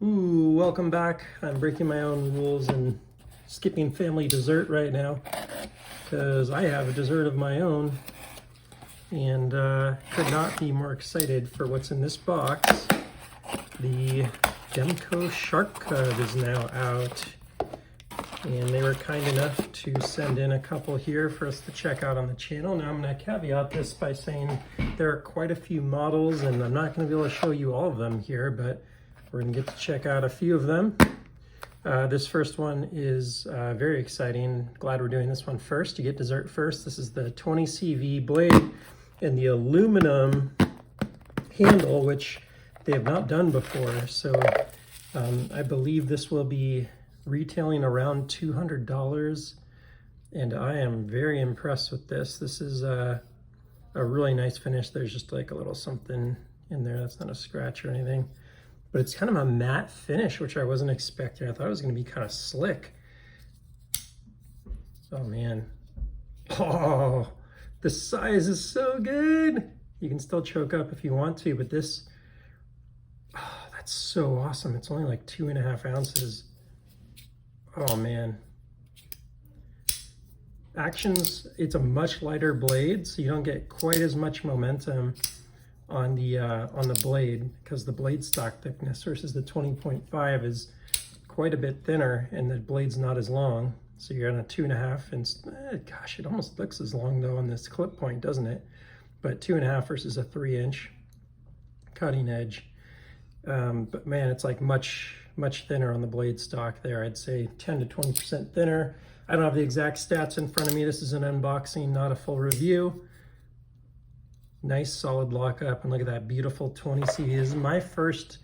Ooh, welcome back. I'm breaking my own rules and skipping family dessert right now because I have a dessert of my own and could not be more excited for what's in this box. The Demco Shark Cub is now out, and they were kind enough to send in a couple here for us to check out on the channel. Now I'm going to caveat this by saying there are quite a few models and I'm not going to be able to show you all of them here, but we're going to get to check out a few of them. This first one is very exciting. Glad we're doing this one first. You get dessert first. This is the 20 CV blade and the aluminum handle, which they have not done before. So I believe this will be retailing around $200, and I am very impressed with this. This is a really nice finish. There's just like a little something in there. That's not a scratch or anything. But it's kind of a matte finish, which I wasn't expecting. I thought it was going to be kind of slick. Oh, man. Oh, the size is so good. You can still choke up if you want to, but this, oh, that's so awesome. It's only like 2.5 ounces. Oh, man. Actions, it's a much lighter blade, so you don't get quite as much momentum on the blade, because the blade stock thickness versus the 20.5 is quite a bit thinner and the blade's not as long. So you're on a 2.5, and gosh, it almost looks as long though on this clip point, doesn't it? But 2.5 versus a 3-inch cutting edge. But man, it's like much thinner on the blade stock there. I'd say 10 to 20% thinner. I don't have the exact stats in front of me. This is an unboxing, not a full review. Nice solid lockup, and look at that beautiful 20 CV. This is my first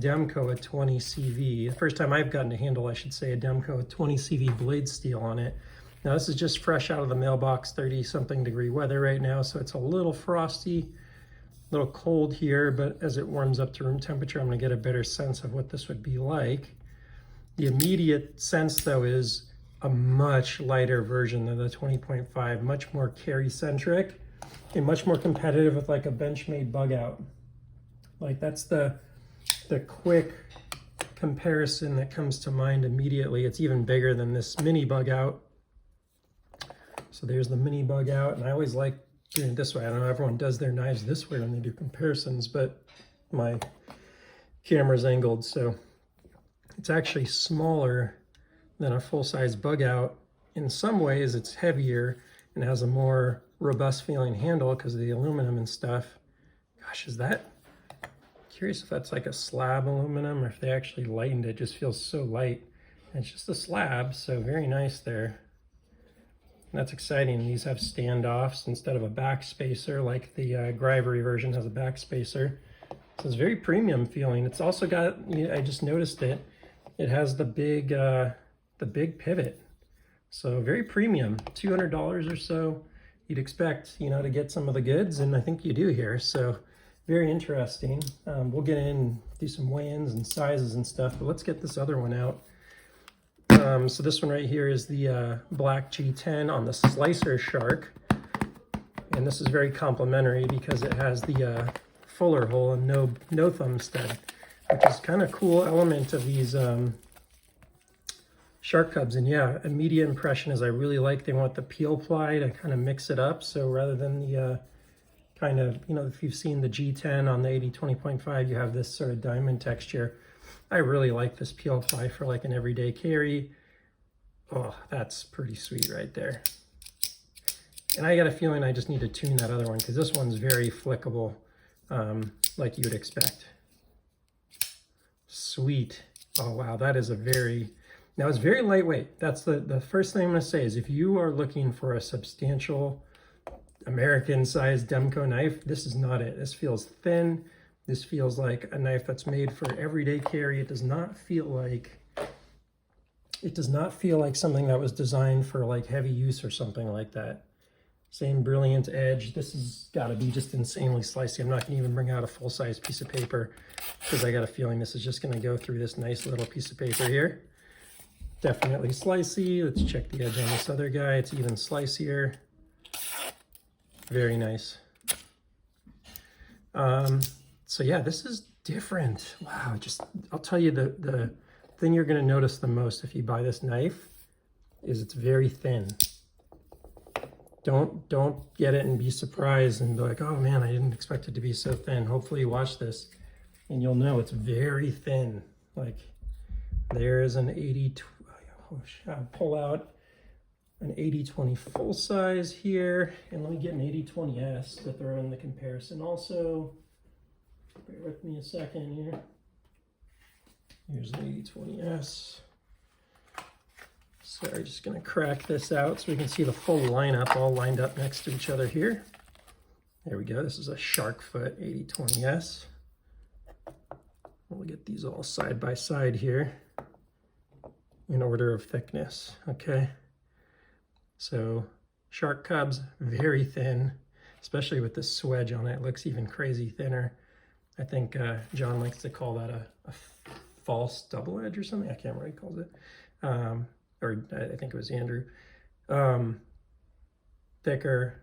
Demco at 20 CV. The first time I've gotten to handle, I should say, a Demco with 20 CV blade steel on it. Now this is just fresh out of the mailbox, 30-something degree weather right now, so it's a little frosty, a little cold here, but as it warms up to room temperature, I'm gonna get a better sense of what this would be like. The immediate sense though is a much lighter version than the 20.5, much more carry-centric, and much more competitive with like a Benchmade bug out. Like that's the quick comparison that comes to mind immediately. It's even bigger than this mini bug out. So there's the mini bug out, and I always like doing it this way. I don't know, everyone does their knives this way when they do comparisons, but my camera's angled, so it's actually smaller than a full-size bug out. In some ways it's heavier and has a more robust feeling handle because of the aluminum and stuff. Gosh, is that, curious if that's like a slab aluminum or if they actually lightened it. It just feels so light. And it's just a slab, so very nice there. And that's exciting. These have standoffs instead of a back spacer, like the Grivery version has a back spacer. So it's very premium feeling. It's also got, I just noticed it, it has the big pivot. So very premium, $200 or so. You'd expect, to get some of the goods, and I think you do here. So very interesting. We'll get in, do some weigh-ins and sizes and stuff, but let's get this other one out. So this one right here is the black G10 on the Slicer Shark. And this is very complimentary because it has the fuller hole and no thumb stud, which is kind of cool element of these Shark Cubs. And yeah, immediate impression is I really like, they want the peel ply to kind of mix it up. So rather than the kind of, if you've seen the G10 on the 80-20.5, you have this sort of diamond texture. I really like this peel ply for like an everyday carry. Oh, that's pretty sweet right there. And I got a feeling I just need to tune that other one because this one's very flickable, like you would expect. Sweet. Oh wow, that is a very, now it's very lightweight. That's the first thing I'm gonna say is if you are looking for a substantial American-sized Demco knife, this is not it. This feels thin. This feels like a knife that's made for everyday carry. It does not feel like something that was designed for like heavy use or something like that. Same brilliant edge. This has got to be just insanely slicey. I'm not going to even bring out a full-size piece of paper because I got a feeling this is just going to go through this nice little piece of paper here. Definitely slicey. Let's check the edge on this other guy. It's even slicier. Very nice. So yeah, this is different. Wow, I'll tell you the thing you're gonna notice the most if you buy this knife is it's very thin. Don't get it and be surprised and be like, oh man, I didn't expect it to be so thin. Hopefully you watch this and you'll know it's very thin. Like there is an 80, I'll pull out an 80-20 full size here, and let me get an 80-20S to throw in the comparison also. Bear with me a second here. Here's the 80-20S. Sorry, just gonna crack this out so we can see the full lineup all lined up next to each other here. There we go, this is a Sharkfoot 80-20S. We'll get these all side by side here in order of thickness, okay? So Shark Cub's very thin, especially with the swedge on it. It looks even crazy thinner. I think John likes to call that a false double edge or something. I can't remember what he calls it. Or I think it was Andrew. Thicker,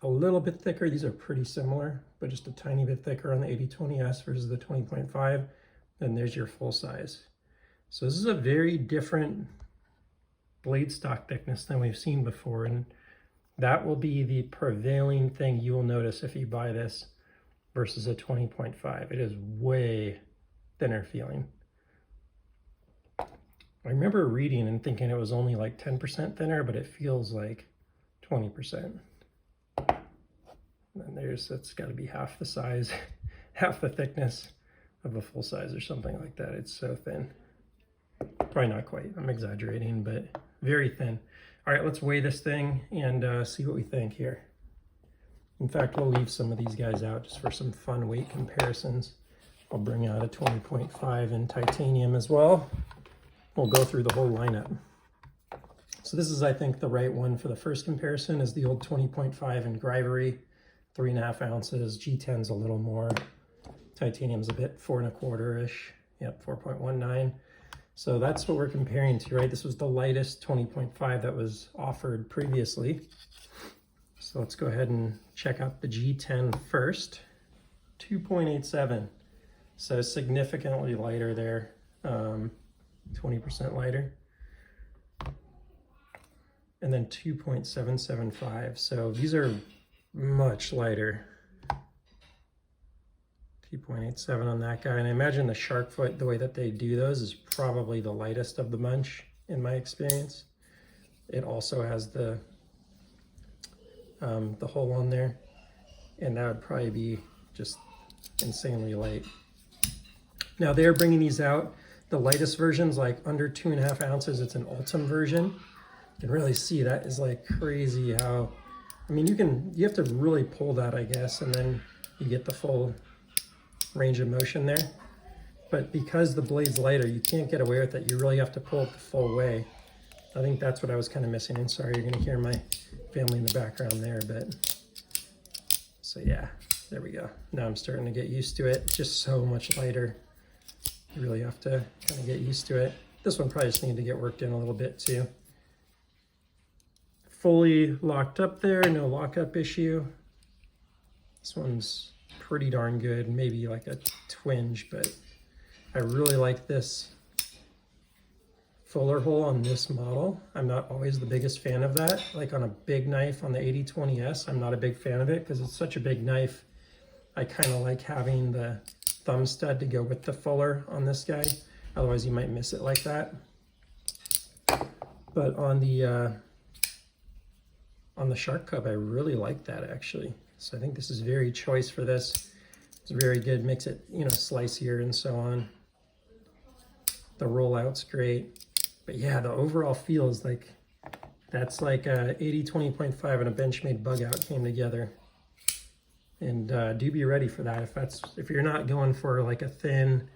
a little bit thicker. These are pretty similar, but just a tiny bit thicker on the 80-20S versus the 20.5. Then there's your full size. So this is a very different blade stock thickness than we've seen before, and that will be the prevailing thing you will notice if you buy this versus a 20.5. It is way thinner feeling. I remember reading and thinking it was only like 10% thinner, but it feels like 20%. And that's got to be half the size, half the thickness of a full size or something like that. It's so thin. Probably not quite, I'm exaggerating, but very thin. All right, let's weigh this thing and see what we think here. In fact, we'll leave some of these guys out just for some fun weight comparisons. I'll bring out a 20.5 in titanium as well. We'll go through the whole lineup. So this is, I think, the right one for the first comparison is the old 20.5 in Grivery, 3.5 ounces. G10's a little more. Titanium's a bit 4 1/4-ish. Yep, 4.19. So that's what we're comparing to, right? This was the lightest 20.5 that was offered previously. So let's go ahead and check out the G10 first. 2.87, so significantly lighter there, 20% lighter. And then 2.775, so these are much lighter. 2.87 on that guy, and I imagine the Sharkfoot, the way that they do those, is probably the lightest of the bunch in my experience. It also has the hole on there, and that would probably be just insanely light. Now they're bringing these out, the lightest versions, like under 2.5 ounces. It's an Ultim version. You can really see that is like crazy how, I mean, you have to really pull that, I guess, and then you get the full range of motion there. But because the blade's lighter, you can't get away with it. You really have to pull it the full way. I think that's what I was kind of missing. And sorry, you're gonna hear my family in the background there, but so yeah, there we go. Now I'm starting to get used to it. Just so much lighter. You really have to kind of get used to it. This one probably just needed to get worked in a little bit too. Fully locked up there, no lockup issue. This one's pretty darn good, maybe like a twinge, but I really like this fuller hole on this model. I'm not always the biggest fan of that. Like on a big knife on the 80-20S, I'm not a big fan of it because it's such a big knife. I kind of like having the thumb stud to go with the fuller on this guy. Otherwise you might miss it like that. But on the Shark Cub, I really like that actually. So I think this is very choice for this. It's very good, makes it, you know, slicier and so on. The rollout's great. But yeah, the overall feel is like, that's like a 80-20.5 and a Benchmade bug out came together. And do be ready for that. If you're not going for like a thin,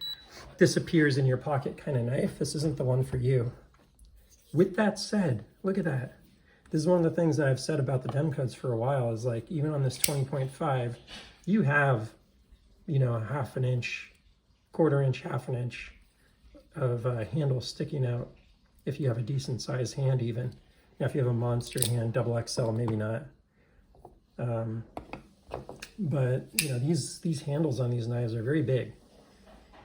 disappears in your pocket kind of knife, this isn't the one for you. With that said, look at that. This is one of the things that I've said about the Demcos for a while, is like, even on this 20.5, you have, you know, a half an inch, quarter inch, half an inch of handle sticking out if you have a decent sized hand even. Now if you have a monster hand, double XL, maybe not. But you know, these handles on these knives are very big.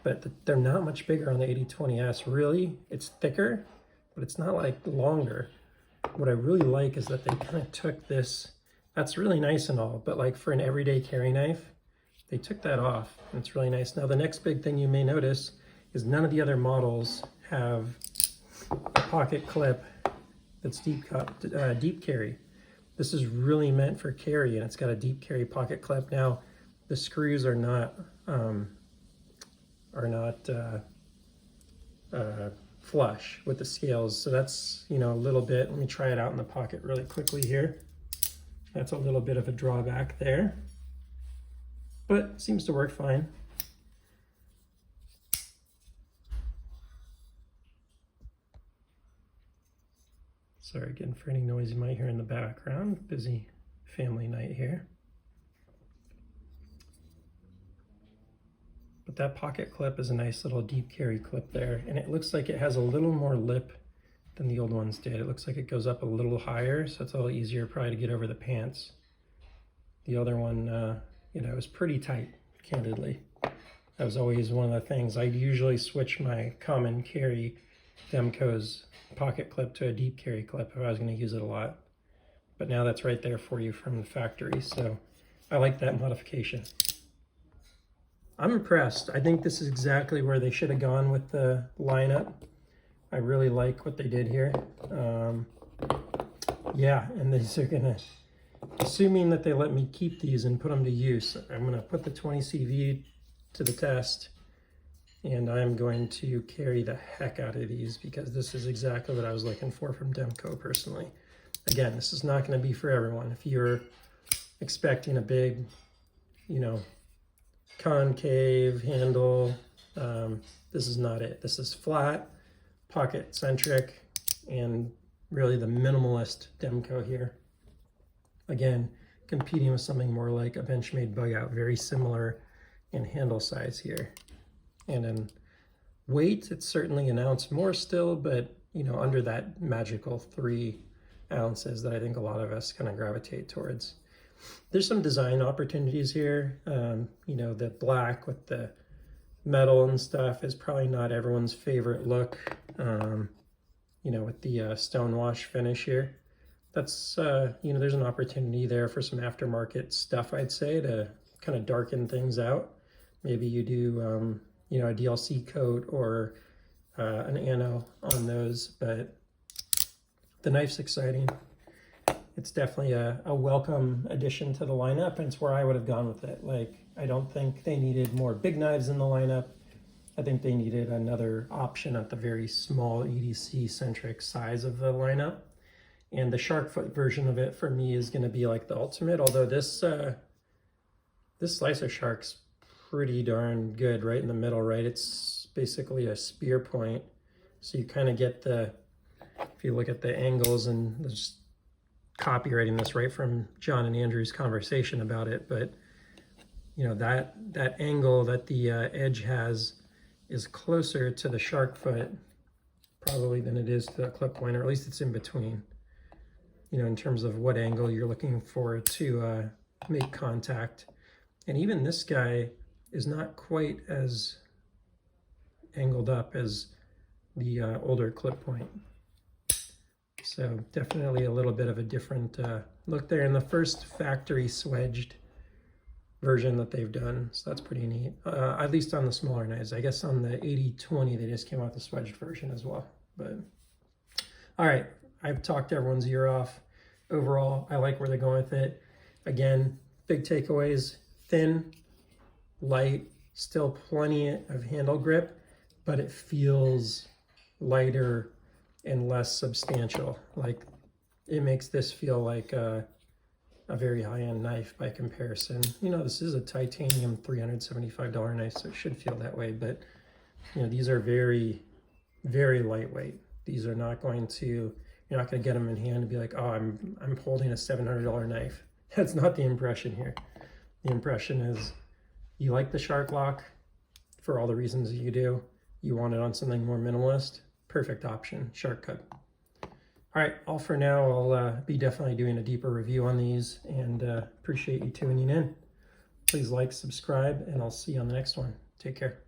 but they're not much bigger on the 8020S. Really, it's thicker, but it's not like longer. What I really like is that they kind of took this, that's really nice and all, but like for an everyday carry knife, they took that off, and it's really nice. Now the next big thing you may notice is none of the other models have a pocket clip that's deep carry. This is really meant for carry, and it's got a deep carry pocket clip. Now the screws are not flush with the scales, so that's, you know, a little bit. Let me try it out in the pocket really quickly here. That's a little bit of a drawback there, but seems to work fine. Sorry again for any noise you might hear in the background. Busy family night here. But that pocket clip is a nice little deep carry clip there, and it looks like it has a little more lip than the old ones did. It looks like it goes up a little higher, so it's a little easier probably to get over the pants. The other one, you know, is pretty tight, candidly. That was always one of the things. I usually switch my common carry Demco's pocket clip to a deep carry clip if I was going to use it a lot. But now that's right there for you from the factory, so I like that modification. I'm impressed. I think this is exactly where they should have gone with the lineup. I really like what they did here. Yeah, and these are gonna, assuming that they let me keep these and put them to use, I'm gonna put the 20CV to the test, and I'm going to carry the heck out of these because this is exactly what I was looking for from Demco personally. Again, this is not gonna be for everyone. If you're expecting a big, you know, concave handle, this is not it. This is flat, pocket centric, and really the minimalist Demco here. Again, competing with something more like a Benchmade bug out, very similar in handle size here. And in weight, it's certainly an ounce more still, but you know, under that magical 3 ounces that I think a lot of us kind of gravitate towards. There's some design opportunities here. You know, the black with the metal and stuff is probably not everyone's favorite look. You know, with the stonewash finish here. That's, you know, there's an opportunity there for some aftermarket stuff, I'd say, to kind of darken things out. Maybe you do, you know, a DLC coat or an ano on those, but the knife's exciting. It's definitely a welcome addition to the lineup, and it's where I would have gone with it. Like, I don't think they needed more big knives in the lineup. I think they needed another option at the very small EDC-centric size of the lineup. And the shark foot version of it for me is going to be like the ultimate, although this slicer shark's pretty darn good right in the middle, right? It's basically a spear point. So you kind of get the, if you look at the angles, and just copywriting this right from John and Andrew's conversation about it, but you know, that angle that the edge has is closer to the shark foot probably than it is to the clip point, or at least it's in between, you know, in terms of what angle you're looking for to make contact. And even this guy is not quite as angled up as the older clip point. So definitely a little bit of a different look there in the first factory swedged version that they've done. So that's pretty neat, at least on the smaller knives. I guess on the 8020, they just came out with the swedged version as well. But all right, I've talked everyone's ear off. Overall, I like where they're going with it. Again, big takeaways: thin, light, still plenty of handle grip, but it feels lighter and less substantial. Like, it makes this feel like a very high-end knife by comparison. You know, this is a titanium $375 knife, so it should feel that way, but you know, these are very, very lightweight. These are not going to, you're not going to get them in hand and be like, oh, I'm holding a $700 knife. That's not the impression here. The impression is you like the shark lock for all the reasons you do. You want it on something more minimalist. Perfect option, shark cut. All right, all for now. I'll be definitely doing a deeper review on these, and appreciate you tuning in. Please like, subscribe, and I'll see you on the next one. Take care.